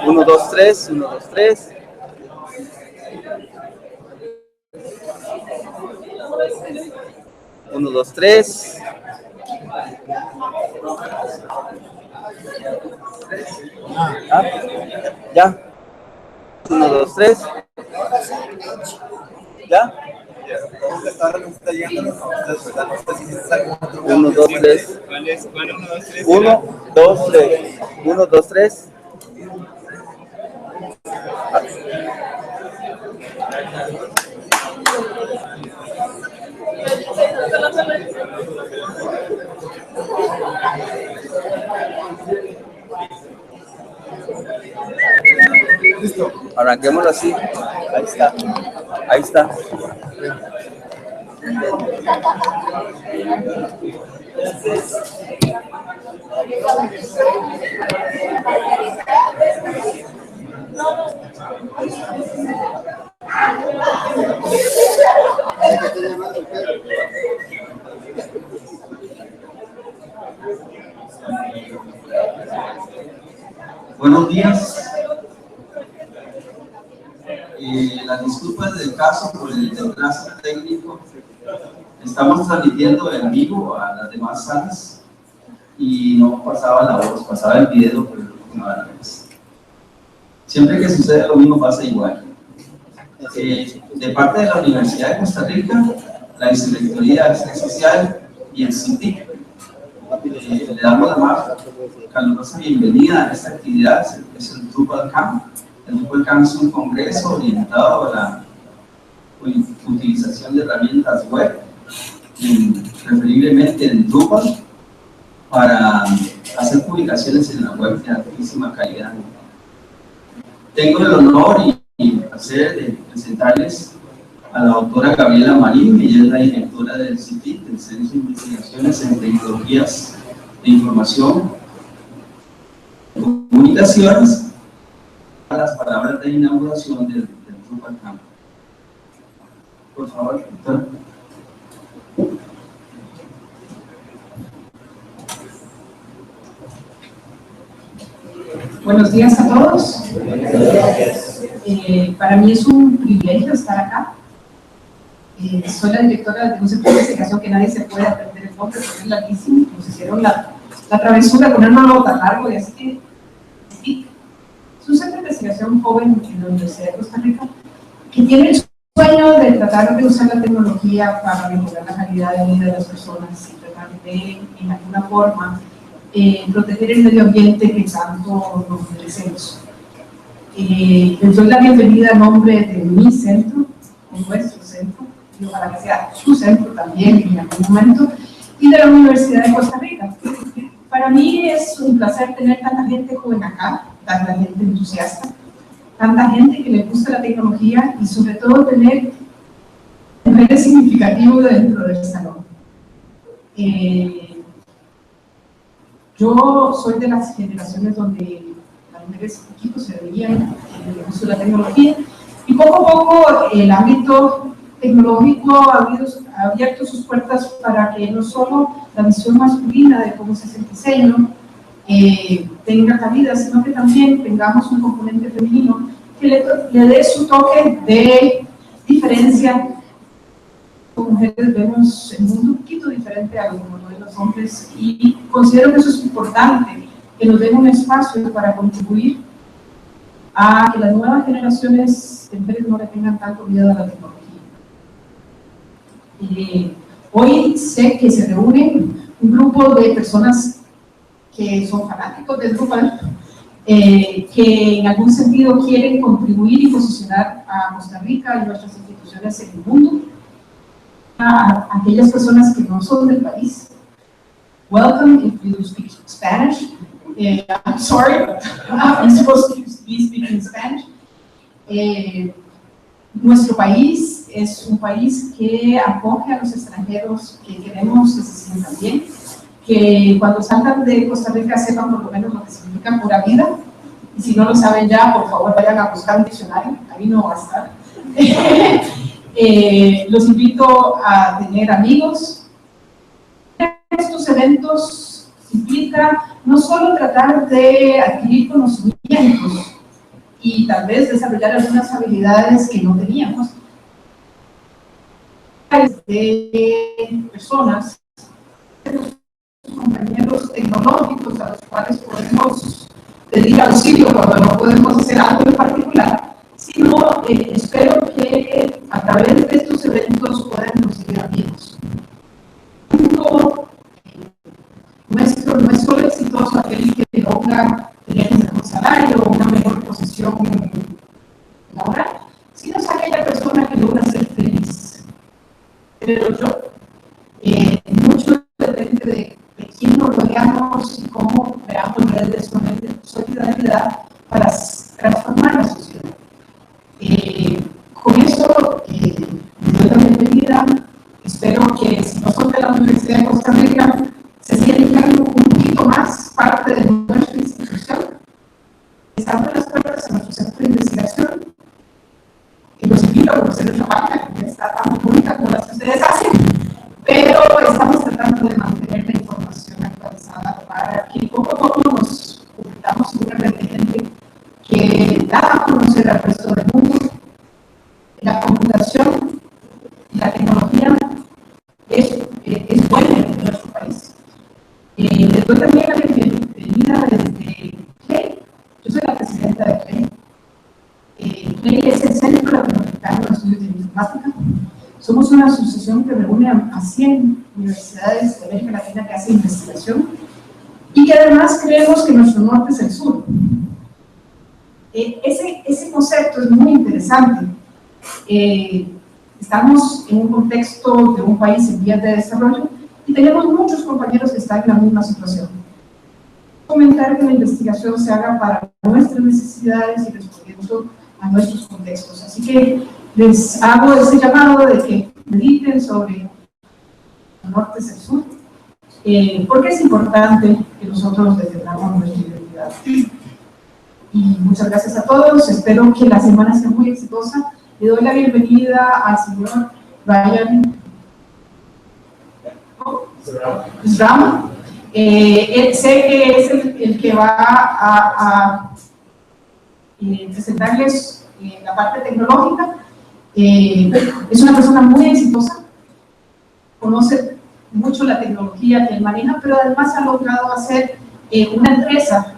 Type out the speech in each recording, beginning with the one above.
1, 2, 3, 1, 2, 3. 1, 2, 3. Ya. 1, 2, 3. ¿Ya? 1, 2, 3. 1, 2, 3. 1, 2, 3. Listo. Arranquémoslo así. Ahí está. Ahí está. Buenos días. Las disculpas del caso por el retraso técnico. Estamos transmitiendo en vivo a las demás salas y no pasaba la voz, pasaba el video, pero no la vez. Siempre que sucede lo mismo pasa igual. De parte de la Universidad de Costa Rica, la Vicerrectoría de Acción Social y el CITIC, le damos la más calurosa bienvenida a esta actividad. Es el Drupal Camp. El Drupal Camp es un congreso orientado a la utilización de herramientas web, preferiblemente en Drupal, para hacer publicaciones en la web de altísima calidad. Tengo el honor y el placer de presentarles a la doctora Gabriela Marín. Ella es la directora del CITIC, del Centro de Investigaciones en Tecnologías de Información y Comunicaciones, a las palabras de inauguración del Drupal Camp. Por favor, doctora. Buenos días a todos. Para mí es un privilegio estar acá. Soy la directora de un centro de investigación que nadie se puede aprender el nombre porque es larguísimo. Nos hicieron la travesura de ponerlo tan largo y así que sí. Es un centro de investigación joven en la Universidad de Costa Rica que tiene el sueño de tratar de usar la tecnología para mejorar la calidad de vida de las personas y tratar de, en alguna forma, proteger el medio ambiente que tanto nos merecemos. Les doy la bienvenida a nombre de mi centro, de nuestro centro, y ojalá que sea su centro también en algún momento, y de la Universidad de Costa Rica. Para mí es un placer tener tanta gente joven acá, tanta gente entusiasta, tanta gente que le gusta la tecnología y sobre todo tener mujeres significativas dentro del salón. Yo soy de las generaciones donde las mujeres poquito se veían en el uso de la tecnología y poco a poco el ámbito tecnológico ha abierto sus puertas para que no solo la visión masculina de cómo se hace el diseño tenga cabida, sino que también tengamos un componente femenino que le dé su toque de diferencia. Como mujeres vemos el mundo un poquito diferente a lo de los hombres y considero que eso es importante, que nos den un espacio para contribuir a que las nuevas generaciones de mujeres no le tengan tanto miedo a la tecnología. Hoy sé que se reúnen un grupo de personas que son fanáticos del Drupal, que en algún sentido quieren contribuir y posicionar a Costa Rica y nuestras instituciones en el mundo. A aquellas personas que no son del país. Welcome if you speak Spanish. I'm sorry, but I'm supposed to be speaking Spanish. Nuestro país es un país que acoge a los extranjeros que queremos que se sientan bien, que cuando salgan de Costa Rica sepan por lo menos lo que significa pura vida. Y si no lo saben ya, por favor vayan a buscar un diccionario, ahí no va a estar. Los invito a tener amigos. Estos eventos implican no solo tratar de adquirir conocimientos y tal vez desarrollar algunas habilidades que no teníamos, de personas, compañeros tecnológicos a los cuales podemos pedir auxilio cuando no podemos hacer algo en particular, sino espero que a través de estos eventos puedan conseguir amigos. Nuestro no es solo exitoso aquel que logra tener un mejor salario o una mejor posición laboral, sino es aquella persona que logra ser feliz. Pero mucho depende de quién nos rodeamos y cómo creamos redes de solidaridad para transformar la sociedad. Con eso, les doy la bienvenida. Espero que si no son de la Universidad de Costa Rica, se sientan un poquito más parte de nuestra institución. Estamos las puertas a nuestro centro de investigación. Y los invito a conocer nuestra página, que está tan bonita como las que ustedes hacen, pero estamos tratando de mantener la información actualizada para que poco a poco nos convirtamos en una red de gente que da a conocer al resto del mundo. La computación y la tecnología es buena en nuestro país. Les doy también la bienvenida desde CLEI. Yo soy la presidenta de CLEI. CLEI es el Centro Latinoamericano de Estudios de Informática. Somos una asociación que reúne a 100 universidades de América Latina que hacen investigación y que además creemos que nuestro norte es el sur. Ese concepto es muy interesante. Estamos en un contexto de un país en vías de desarrollo y tenemos muchos compañeros que están en la misma situación. Comentar que la investigación se haga para nuestras necesidades y respondiendo a nuestros contextos. Así que les hago ese llamado de que mediten sobre el norte y el sur, porque es importante que nosotros defendamos nuestra identidad. Y muchas gracias a todos, espero que la semana sea muy exitosa. Le doy la bienvenida al señor Ryan Sram. Sé que es el que va a presentarles la parte tecnológica. Es una persona muy exitosa, conoce mucho la tecnología que él maneja, pero además ha logrado hacer una empresa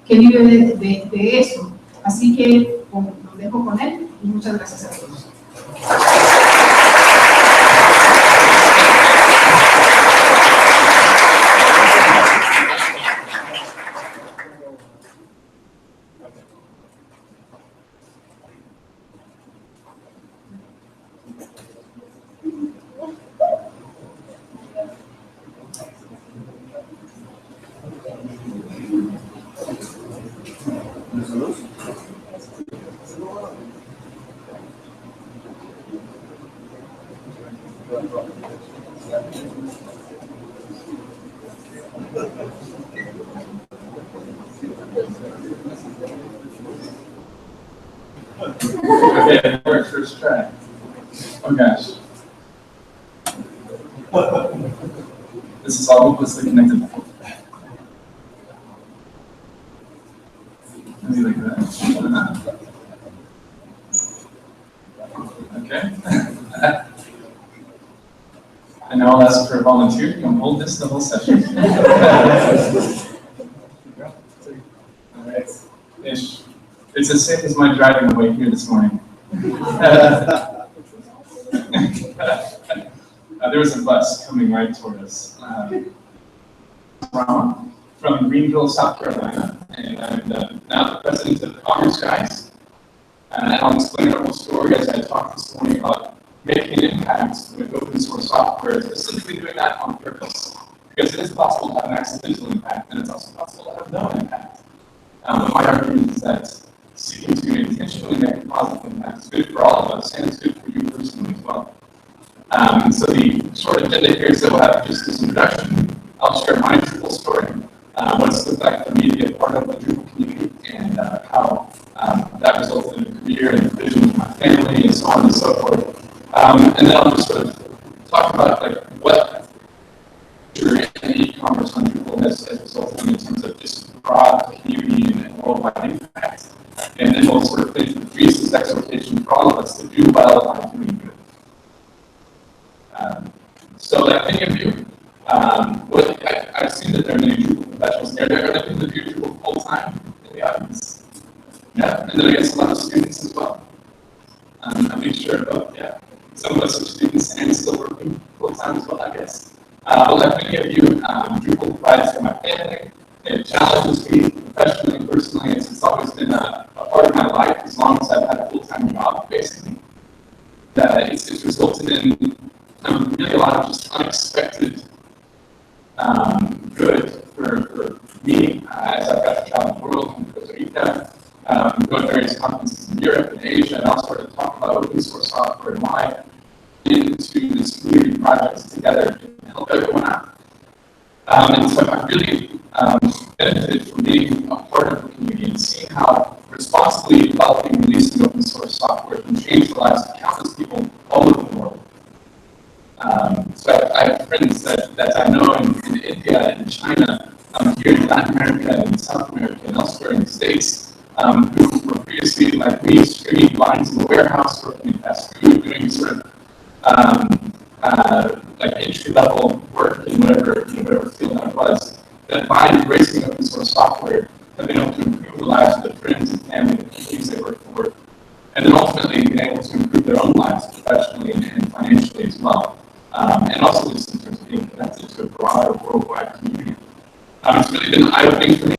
que vive de eso. Así que lo dejo con él y muchas gracias a todos. Okay, it works first try. Oh gosh. This is all hopelessly connected. Maybe like that. Okay. And now I'll ask for a volunteer to come hold this the whole session. All right. Ish. It's as safe as my driving away here this morning. There was a bus coming right toward us. From Greenville, South Carolina, and I'm now the president of the Commerce Guys. And I'll explain our whole story as I talked this morning about making an impact with open source software, specifically doing that on purpose. Because it is possible to have an accidental impact, and it's also possible to have no impact. My argument is that seeking to intentionally make a positive impact is good for all of us, and it's good for you personally as well. So the short agenda here is that we'll have just this introduction. I'll share my Drupal story, what's the fact for me to be a part of the Drupal community, and how that resulted in a career and vision for my family, and so on and so forth. And then I'll just sort of talk about like what e-commerce on Drupal has resulted in terms broad community and worldwide impact. And then we'll sort of finish with Jesus' exhortation for all of us to do well by doing good. So like many of you, I've seen that there are many Drupal professionals there. There are people that do Drupal full time in the audience. Yeah, and then I guess a lot of students as well. I'm not sure about, yeah. Some of us are students and still working full time as well, I guess. But like many of you, Drupal provides for my family. It challenges me professionally and personally. It's always been a part of my life as long as I've had a full time job, basically. That it's resulted in really a lot of just unexpected good for me as I've got to travel the world and Costa Rica, go to various conferences in Europe and Asia, and elsewhere to talk about open source software and why into this community projects together to help everyone out. And so I really benefited from being a part of the community and seeing how responsibly developing and releasing open source software can change the lives of countless people all over the world. So I have friends that I know in India and in China, here in Latin America and South America and elsewhere in the States, who were previously like me, stringing lines in the warehouse, working in fast food, doing sort of like entry-level work in whatever field that was, that by embracing open source software have been able to improve the lives of their friends and family and communities they work for, and then ultimately been able to improve their own lives professionally and financially as well. And also just in terms of being connected to a broader worldwide community. It's really been eye-opening for me.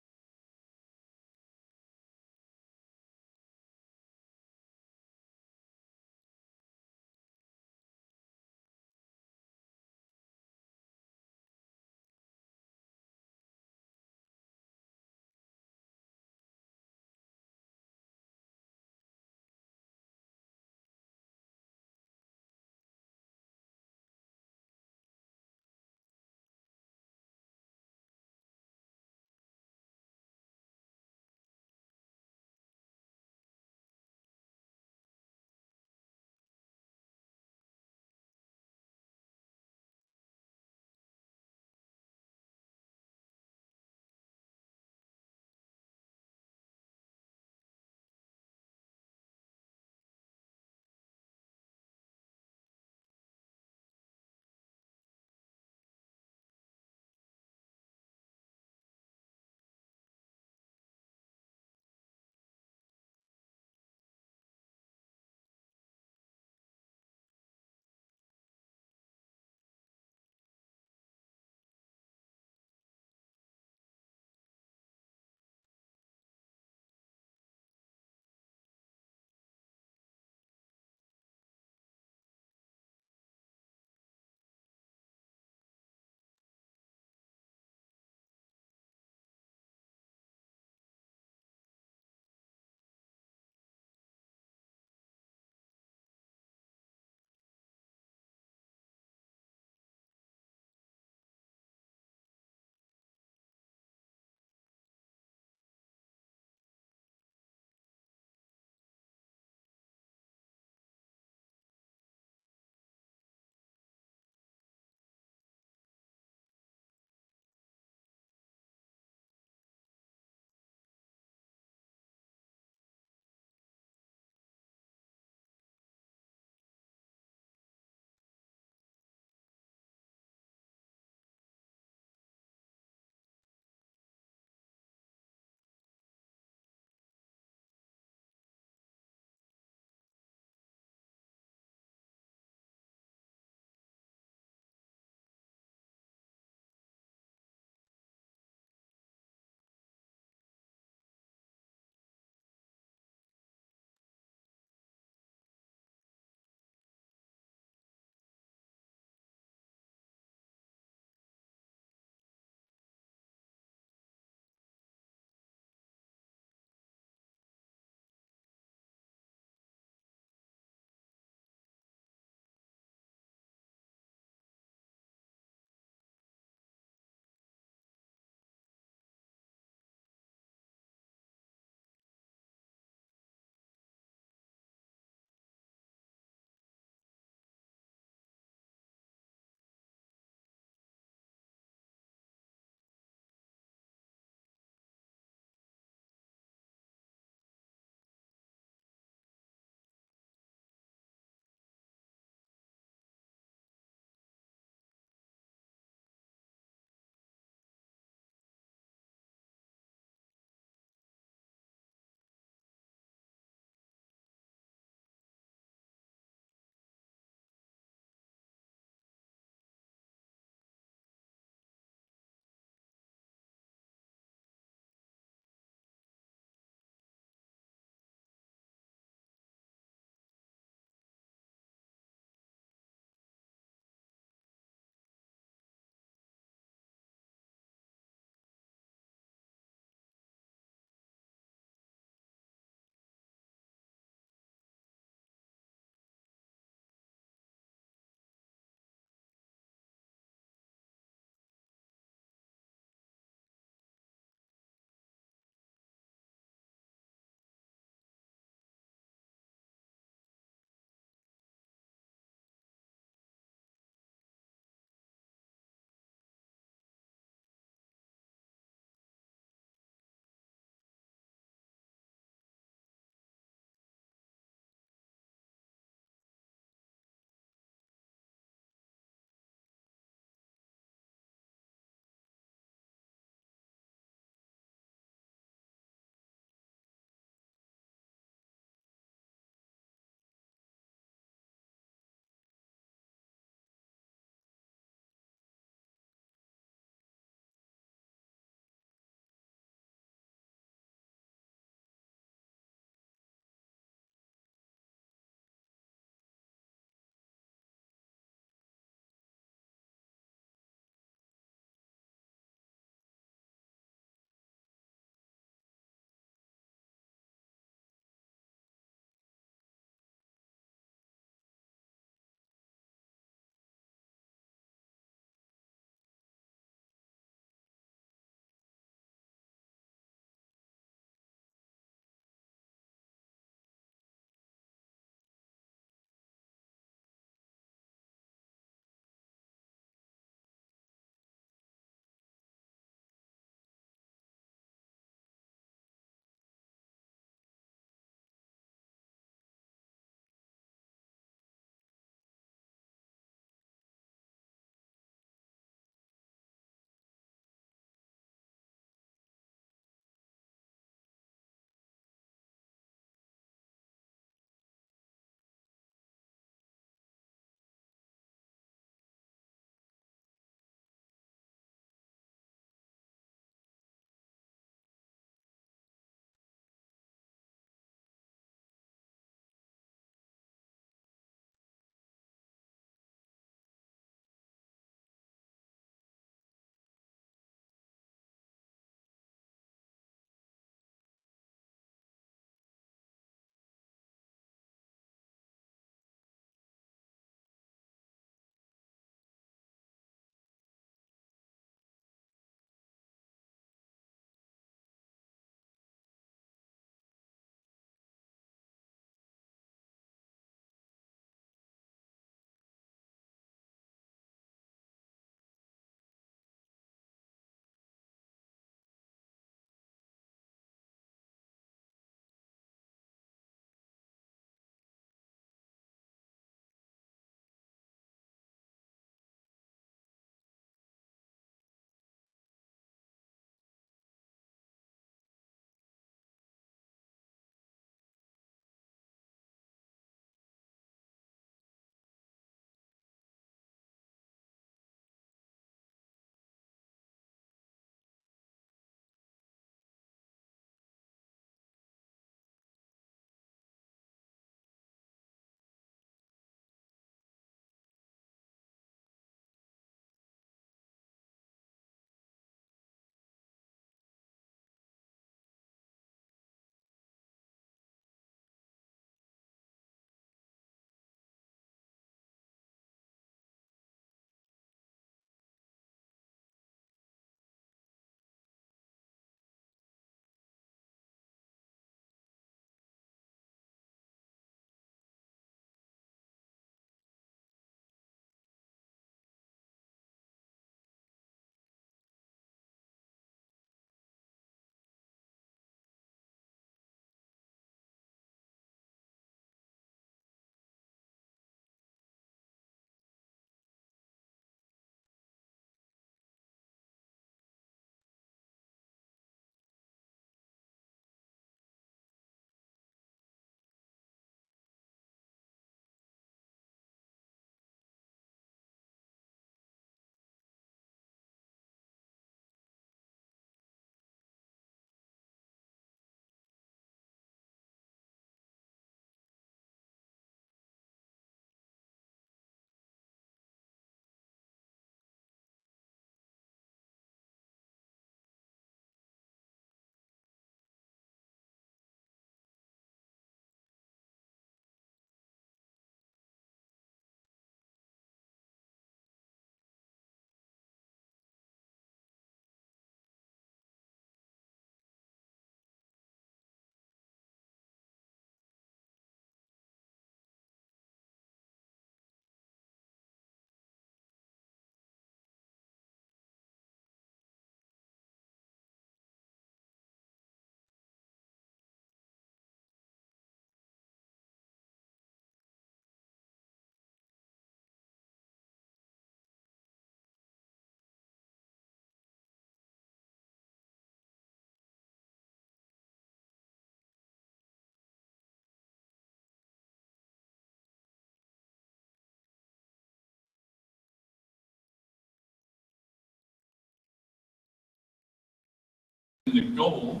the goal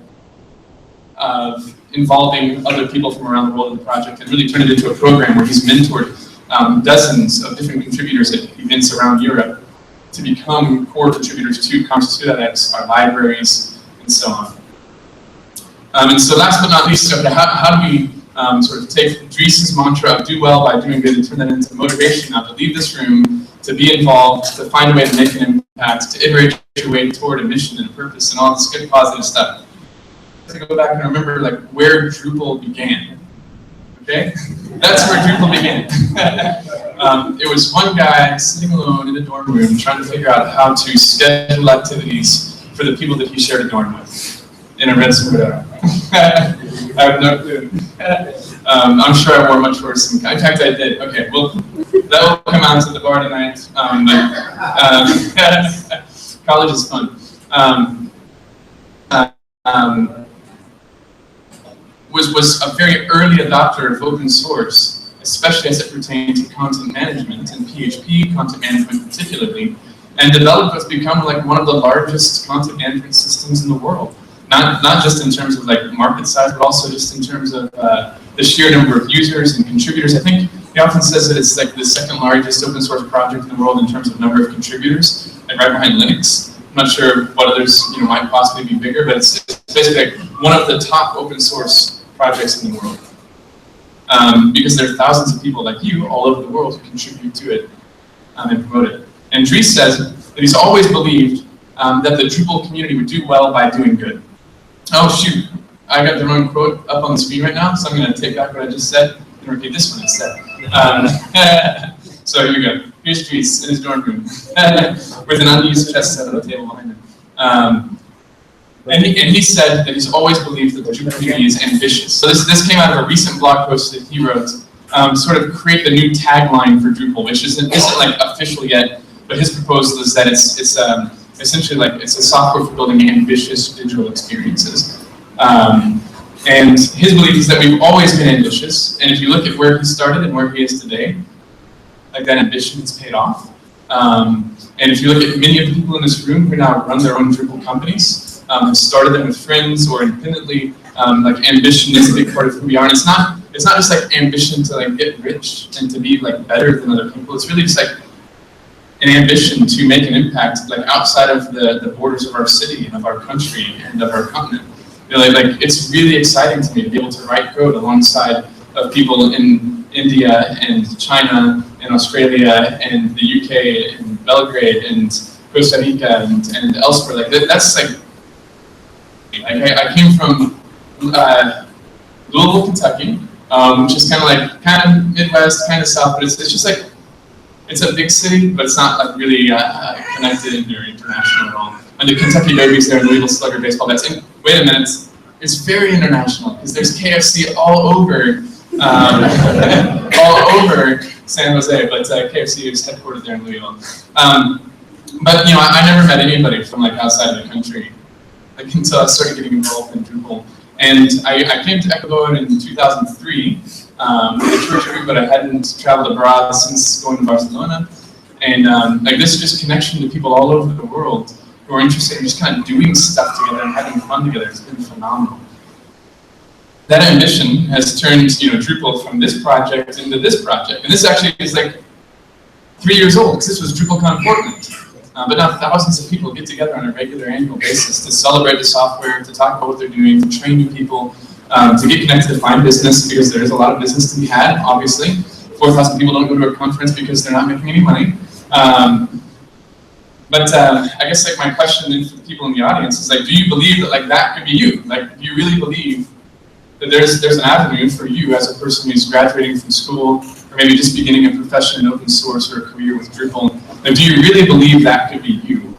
of involving other people from around the world in the project and really turned it into a program where he's mentored dozens of different contributors at events around Europe to become core contributors to Conferencia, our libraries, and so on. And so last but not least, how do we sort of take Dries' mantra of do well by doing good and turn that into motivation now to leave this room, to be involved, to find a way to make an impact, to iterate your way toward a mission and a purpose and all this good positive stuff. To go back and remember like where Drupal began. Okay? That's where Drupal began. It was one guy sitting alone in a dorm room trying to figure out how to schedule activities for the people that he shared a dorm with in a red Sombrero. I have no clue. I'm sure I wore much worse. In fact, I did. Okay, well, that will come out to the bar tonight. College is fun. Was a very early adopter of open source, especially as it pertained to content management and PHP content management particularly, and developed what's become like one of the largest content management systems in the world. Not just in terms of like market size, but also just in terms of the sheer number of users and contributors. I think he often says that it's like the second largest open source project in the world in terms of number of contributors, like right behind Linux. I'm not sure what others might possibly be bigger, but it's basically like one of the top open source projects in the world. Because there are thousands of people like you all over the world who contribute to it and promote it. And Dries says that he's always believed that the Drupal community would do well by doing good. Oh shoot, I got the wrong quote up on the screen right now, so I'm going to take back what I just said and repeat this one instead. So here we go. Here's Dries in his dorm room with an unused chess set on the table behind him. And he said that he's always believed that the Drupal community is ambitious. So this came out of a recent blog post that he wrote, sort of create the new tagline for Drupal, which isn't like official yet, but his proposal is that it's essentially like it's a software for building ambitious digital experiences. And his belief is that we've always been ambitious, and if you look at where he started and where he is today, like that ambition has paid off. And if you look at many of the people in this room who now run their own Drupal companies, have started them with friends or independently, like ambition is a big part of who we are. And it's not just like ambition to like get rich and to be like better than other people. It's really just like an ambition to make an impact like outside of the borders of our city and of our country and of our continent. Like it's really exciting to me to be able to write code alongside of people in India and China and Australia and the UK and Belgrade and Costa Rica and elsewhere. Like that's like I came from Louisville, Kentucky, which is kind of Midwest, kind of South, but it's just like it's a big city, but it's not like really connected or international at all. And the Kentucky Derby's there, and Louisville Slugger baseball. Wait a minute, it's very international because there's KFC all over San Jose, but KFC is headquartered there in Louisville. But I never met anybody from like outside of the country, like until I started getting involved in Drupal. And I came to Ecuador in 2003 with a church group, but I hadn't traveled abroad since going to Barcelona. And like this just connection to people all over the world who are interested in just kind of doing stuff together and having fun together has been phenomenal. That ambition has turned Drupal from this project into this project. And this actually is like 3 years old, because this was DrupalCon Portland. But now thousands of people get together on a regular annual basis to celebrate the software, to talk about what they're doing, to train new people, to get connected to find business, because there is a lot of business to be had, obviously. 4,000 people don't go to a conference because they're not making any money. But I guess like my question to the people in the audience is like, do you believe that like that could be you? Like, do you really believe that there's an avenue for you as a person who's graduating from school, or maybe just beginning a profession in open source or a career with Drupal? Like, do you really believe that could be you?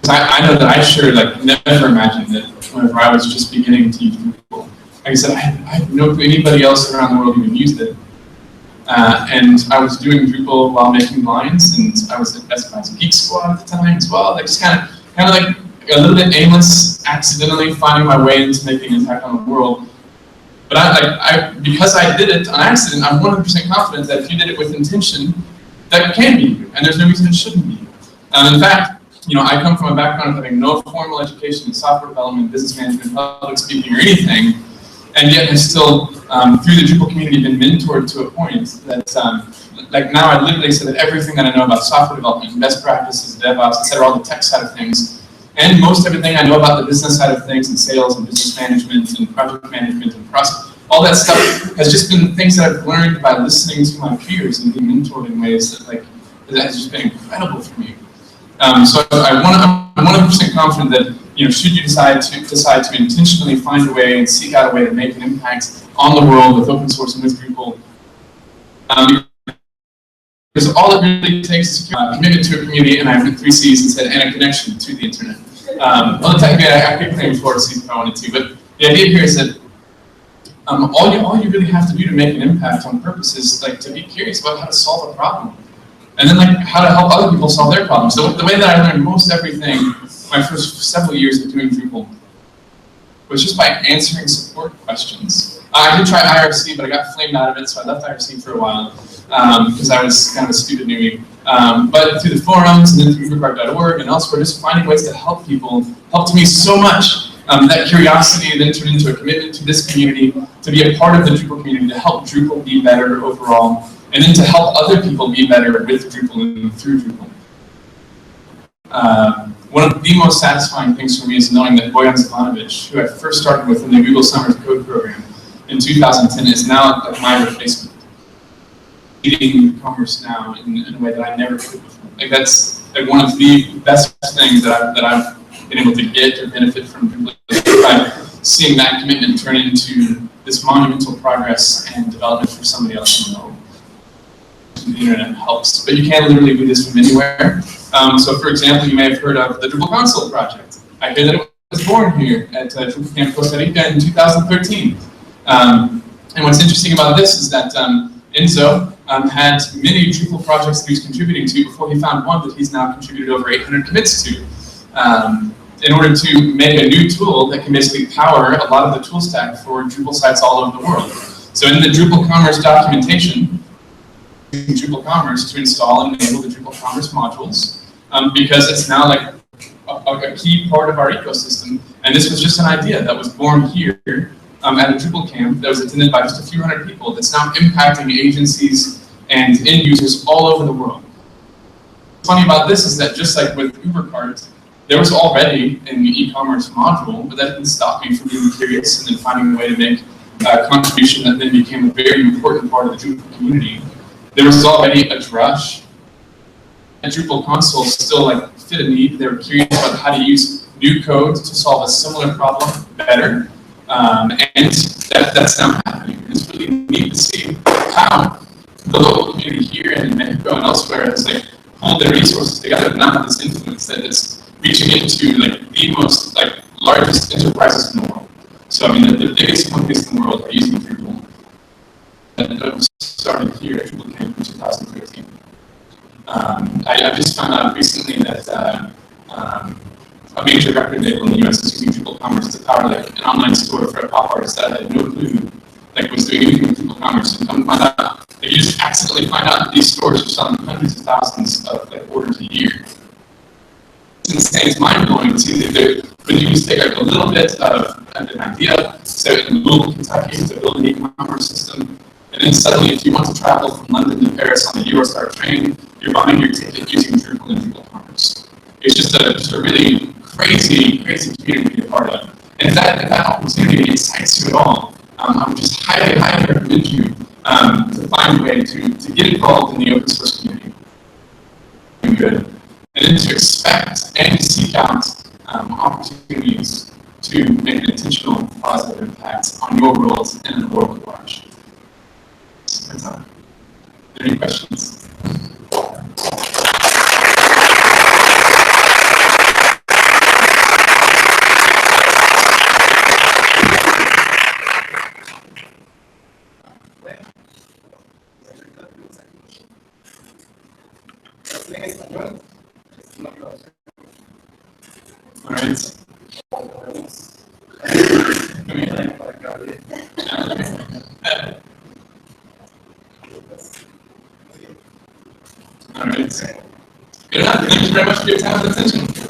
Because I know that I sure like never imagined that whenever I was just beginning to use Drupal. Like I said, I had no clue anybody else around the world even used it. And I was doing Drupal while making lines, and I was at Best Buy's Geek Squad at the time as well. Like just kind of like a little bit aimless, accidentally finding my way into making an impact on the world. But because I did it on accident, I'm 100% confident that if you did it with intention, that can be you, and there's no reason it shouldn't be you. In fact, I come from a background of having no formal education in software development, business management, public speaking, or anything, and yet have still, through the Drupal community, been mentored to a point that, like now I literally say that everything that I know about software development, best practices, DevOps, etc., all the tech side of things, and most everything I know about the business side of things, and sales, and business management, and project management, and process, all that stuff has just been things that I've learned by listening to my peers and being mentored in ways that that has just been incredible for me. So I'm 100% confident that should you decide to intentionally find a way and seek out a way to make an impact on the world with open source and with Drupal, because all it really takes is commitment to a community, and I put 3 C's and said, and a connection to the internet. Well, technically I could claim 4 C's if I wanted to, but the idea here is that all you really have to do to make an impact on purpose is to be curious about how to solve a problem. And then how to help other people solve their problems. So the way that I learned most everything my first several years of doing Drupal was just by answering support questions. I did try IRC, but I got flamed out of it, so I left IRC for a while because I was kind of a stupid newbie. But through the forums and then through ubercard.org and elsewhere, just finding ways to help people helped me so much. That curiosity then turned into a commitment to this community, to be a part of the Drupal community, to help Drupal be better overall, and then to help other people be better with Drupal and through Drupal. One of the most satisfying things for me is knowing that Bojan Zivanovic, who I first started with in the Google Summer Code program in 2010, is now my replacement. Leading commerce now in a way that I never could before. That's one of the best things that I've been able to get or benefit from Drupal, by seeing that commitment turn into this monumental progress and development for somebody else in the world. The internet helps, but you can literally do this from anywhere. So for example, you may have heard of the Drupal console project. I hear that it was born here at Drupal Camp Costa Rica in 2013. And what's interesting about this is that Enzo had many Drupal projects that he was contributing to before he found one that he's now contributed over 800 commits to. In order to make a new tool that can basically power a lot of the tool stack for Drupal sites all over the world. So in the Drupal Commerce documentation, Drupal Commerce to install and enable the Drupal Commerce modules, because it's now a key part of our ecosystem. And this was just an idea that was born here at a Drupal camp that was attended by just a few hundred people that's now impacting agencies and end users all over the world. What's funny about this is that just like with UberCart, there was already an e-commerce module, but that didn't stop me from being curious and then finding a way to make a contribution that then became a very important part of the Drupal community. There was already a drush. And Drupal console still fit a need. They were curious about how to use new code to solve a similar problem better. And that's now happening. It's really neat to see how the local community here in Mexico and elsewhere has pulled their resources together and now have this influence that is reaching into the most largest enterprises in the world. So I mean the biggest companies in the world are using Drupal. That started here at Drupal Camp in 2013. I just found out recently that a major record label in the US is using Drupal Commerce to power an online store for a pop artist that I had no clue was doing anything with Drupal Commerce. And come find out, you just accidentally find out that these stores are selling hundreds of thousands of orders a year. It's insane, it's mind-blowing to see that when you just take a little bit of an idea, so in Louisville, Kentucky, to build an e-commerce system, and then suddenly if you want to travel from London to Paris on the Eurostar train, you're buying your ticket using Drupal and Drupal Commerce. It's just a really crazy community to be a part of. And if that opportunity excites you at all, I would just highly recommend you to find a way to get involved in the open source community. Good. And then to expect and seek out opportunities to make an intentional positive impact on your world and the world at large. That's all. Are there any questions? All right. All right. Good enough. Thank you very much for your time and attention.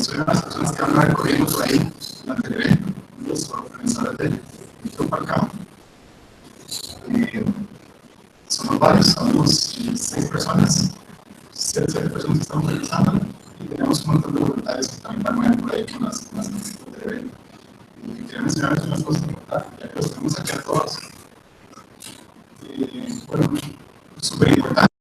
Soy una de las personas que van recorriendo por ahí la TV, los organizadores del Drupal Camp. Somos varios, somos 6 personas, 7 personas que estamos realizando y tenemos un montón de voluntarios que también van mover por ahí con las cositas de TV. Y quería mencionarles unas cosas importantes, ya que los tenemos aquí a todos. Bueno, súper importante.